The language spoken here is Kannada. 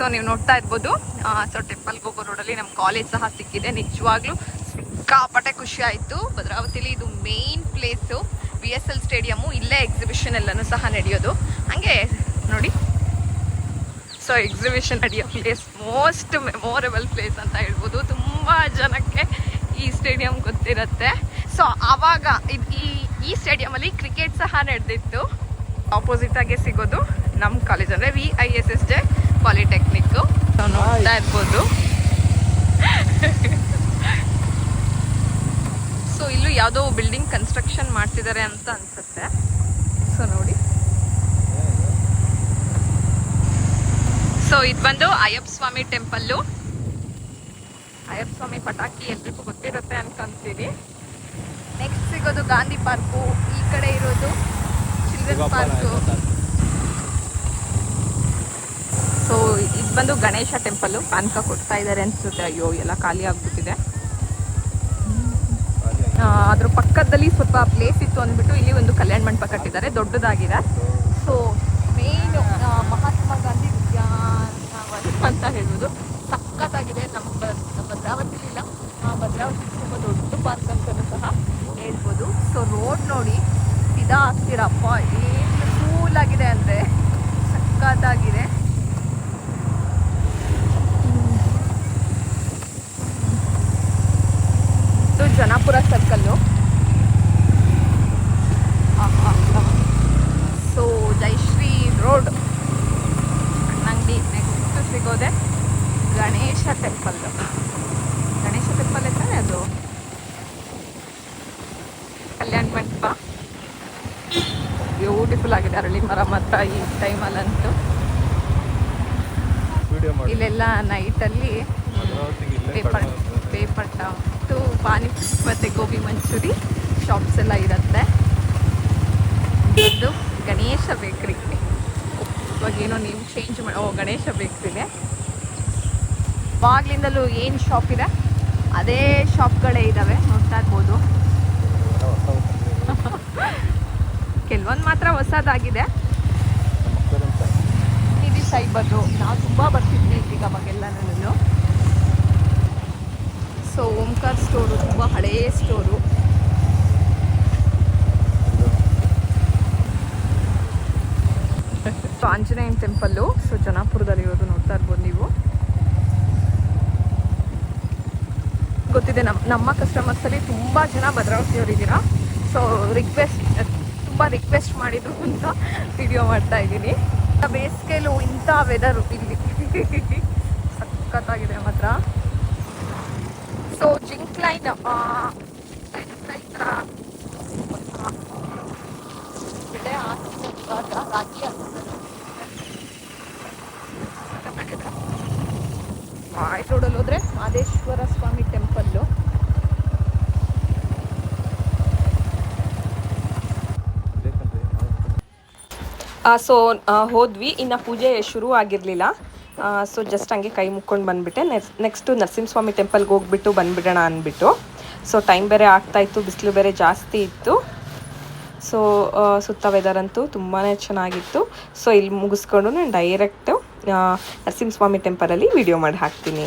ಸೊ ನೀವು ನೋಡ್ತಾ ಇರ್ಬೋದು. ಸೊ ಟೆಂಪಲ್ಗೆ ಹೋಗೋ ರೋಡಲ್ಲಿ ನಮ್ಮ ಕಾಲೇಜ್ ಸಹ ಸಿಕ್ಕಿದೆ. ನಿಜವಾಗ್ಲೂ ಸಿಕ್ಕಾಪಟ್ಟೆ ಖುಷಿ ಆಯಿತು. ಭದ್ರಾವತಿಲಿ ಇದು ಮೇನ್ ಪ್ಲೇಸು, VSL ಸ್ಟೇಡಿಯಮ್ಮು. ಇಲ್ಲೇ ಎಕ್ಸಿಬಿಷನ್ ಎಲ್ಲನೂ ಸಹ ನಡೆಯೋದು. ಹಾಗೆ ನೋಡಿ, ಸೊ ಎಕ್ಸಿಬಿಷನ್ ನಡೆಯೋ ಪ್ಲೇಸ್ ಮೋಸ್ಟ್ ಮೆಮೊರೇಬಲ್ ಪ್ಲೇಸ್ ಅಂತ ಹೇಳ್ಬೋದು. ತುಂಬ ಜನಕ್ಕೆ ಈ ಸ್ಟೇಡಿಯಂ ಗೊತ್ತಿರುತ್ತೆ. ಸೊ ಆವಾಗ ಈ ಸ್ಟೇಡಿಯಮಲ್ಲಿ ಕ್ರಿಕೆಟ್ ಸಹ ನಡೆದಿತ್ತು. ಆಪೋಸಿಟ್ ಆಗಿ ಸಿಗೋದು ನಮ್ಮ ಕಾಲೇಜ್ ಅಂದರೆ VISSJ ಪಾಲಿಟೆಕ್ನಿಕ್. ನೋಡ್ತಾ ಇರ್ಬೋದು. ಸೊ ಇಲ್ಲೂ ಯಾವುದೋ ಬಿಲ್ಡಿಂಗ್ ಕನ್ಸ್ಟ್ರಕ್ಷನ್ ಮಾಡ್ತಿದ್ದಾರೆ ಅಂತ ಅನ್ಸುತ್ತೆ. ಸೊ ನೋಡಿ, ಸೊ ಇದು ಬಂದು ಅಯ್ಯಪ್ಪ ಸ್ವಾಮಿ ಟೆಂಪಲ್ಲು. ಅಯ್ಯಪ್ಪ ಸ್ವಾಮಿ ಪಟಾಕಿ ಎಲ್ರಿಗೂ ಗೊತ್ತಿರುತ್ತೆ ಅನ್ಕೊಂತೀವಿ. ನೆಕ್ಸ್ಟ್ ಸಿಗೋದು ಗಾಂಧಿ ಪಾರ್ಕು. ಈ ಕಡೆ ಇರೋದು ಚಿಲ್ಡ್ರನ್ಸ್ ಪಾರ್ಕು. ಸೊ ಇದು ಬಂದು ಗಣೇಶ ಟೆಂಪಲ್ಲು. ಪಾನಕ ಕೊಡ್ತಾ ಇದ್ದಾರೆ ಅನ್ಸುತ್ತೆ. ಅಯ್ಯೋ, ಎಲ್ಲ ಖಾಲಿ ಆಗ್ಬಿಟ್ಟಿದೆ. ಅದ್ರ ಪಕ್ಕದಲ್ಲಿ ಸ್ವಲ್ಪ ಪ್ಲೇಸ್ ಇತ್ತು ಅಂದ್ಬಿಟ್ಟು ಇಲ್ಲಿ ಒಂದು ಕಲ್ಯಾಣ ಮಂಟಪ ಕಟ್ಟಿದ್ದಾರೆ, ದೊಡ್ಡದಾಗಿದೆ. ಸೊ ಮೇನ್ ಮಹಾತ್ಮ ಗಾಂಧಿ ಉದ್ಯಾನವನ ಅಂತ ಹೇಳ್ಬೋದು. ಸಖತ್ತಾಗಿದೆ. ನಮ್ಮ ಭದ್ರಾವತಿಲಿಲ್ಲ, ಭದ್ರಾವತಿ ತುಂಬ ದೊಡ್ಡ ಪಾರ್ಕ್ ಅಂತಲೂ ಸಹ ಹೇಳ್ಬೋದು. ಸೊ ರೋಡ್ ನೋಡಿ, ಇದ ಆಗ್ತಿರಪ್ಪ, ಏನು ಕೂಲ್ ಆಗಿದೆ ಅಂದರೆ ಸಖತ್ತಾಗಿದೆ. ಇದು Janapura circle. So Jayashree road ಅಂಗಡಿ. ನೆಕ್ಸ್ಟ್ ಸಿಗೋದೆ ಗಣೇಶ ಟೆಂಪಲ್. ಗಣೇಶ ಟೆಂಪಲ್ ಅಂತಾನೆ ಅದು. ಕಲ್ಯಾಣ ಮಂಟಪ ಬ್ಯೂಟಿಫುಲ್ ಆಗಿದೆ. ಅರಳಿ ಮರ ಮಾತ್ರ ಈ ಟೈಮಲ್ಲಂತೂ. ಇಲ್ಲೆಲ್ಲ ನೈಟಲ್ಲಿ ಪೇಪರ್ ಟಾಟು, ಪಾನಿಪುರಿ ಮತ್ತು ಗೋಬಿ ಮಂಚೂರಿ ಶಾಪ್ಸ್ ಎಲ್ಲ ಇರುತ್ತೆ. ಇದು ಗಣೇಶ ಬೇಕ್ರಿ. ಇವಾಗೇನೋ ನೀವು ಚೇಂಜ್ ಮಾಡಿ ಗಣೇಶ ಬೇಕ್ರಿದೆ. ಅವಾಗ್ಲಿಂದಲೂ ಏನು ಶಾಪ್ ಇದೆ ಅದೇ ಶಾಪ್ಗಳೇ ಇದ್ದಾವೆ, ನೋಡ್ತಾ ಇರ್ಬೋದು. ಕೆಲವೊಂದು ಮಾತ್ರ ಹೊಸದಾಗಿದೆ. ಇದು ಸೈಬರು ನಾವು ತುಂಬ ಬರ್ತಿದ್ವಿ ಈಗ ಅವಾಗೆಲ್ಲನೂ. ಸೊ ಓಂಕಾರ್ ಸ್ಟೋರು ತುಂಬ ಹಳೆಯ ಸ್ಟೋರು. ಸೊ ಆಂಜನೇಯನ ಟೆಂಪಲ್ಲು. ಸೊ ಜನಾಪುರದಲ್ಲಿರೋದು ನೋಡ್ತಾ ಇರ್ಬೋದು ನೀವು. ಗೊತ್ತಿದೆ, ನಮ್ಮ ಕಸ್ಟಮರ್ಸಲ್ಲಿ ತುಂಬ ಜನ ಭದ್ರಾವತಿಯವರಿದ್ದೀರಾ. ಸೊ ತುಂಬ ರಿಕ್ವೆಸ್ಟ್ ಮಾಡಿದ್ರು ಅಂತ ವಿಡಿಯೋ ಮಾಡ್ತಾ ಇದ್ದೀನಿ. ಬೇಸಿಗೆಲು ಇಂಥ ವೆದರು ಇಲ್ಲಿ ಸಖತ್ತಾಗಿದೆ ಮಾತ್ರ. ಸೊ ಜಿಂಕ್ ಲೈನ್ ರೋಡಲ್ಲಿ ಹೋದ್ರೆ ಮಾದೇಶ್ವರ ಸ್ವಾಮಿ ಟೆಂಪಲ್ಲು. ಸೊ ಹೋದ್ವಿ, ಇನ್ನು ಪೂಜೆ ಶುರು ಆಗಿರಲಿಲ್ಲ. ಸೊ ಜಸ್ಟ್ ಹಂಗೆ ಕೈ ಮುಕ್ಕೊಂಡು ಬಂದುಬಿಟ್ಟೆ. ನೆಕ್ಸ್ಟು ನರಸಿಂಹಸ್ವಾಮಿ ಟೆಂಪಲ್ಗೆ ಹೋಗ್ಬಿಟ್ಟು ಬಂದುಬಿಡೋಣ ಅಂದ್ಬಿಟ್ಟು. ಸೊ ಟೈಮ್ ಬೇರೆ ಆಗ್ತಾಯಿತ್ತು, ಬಿಸಿಲು ಬೇರೆ ಜಾಸ್ತಿ ಇತ್ತು. ಸೊ ಸುತ್ತ ವೆದರ್ ಅಂತೂ ತುಂಬಾ ಚೆನ್ನಾಗಿತ್ತು. ಸೊ ಇಲ್ಲಿ ಮುಗಿಸ್ಕೊಂಡು ನಾನು ಡೈರೆಕ್ಟು ನರಸಿಂಹಸ್ವಾಮಿ ಟೆಂಪಲಲ್ಲಿ ವಿಡಿಯೋ ಮಾಡಿ ಹಾಕ್ತೀನಿ.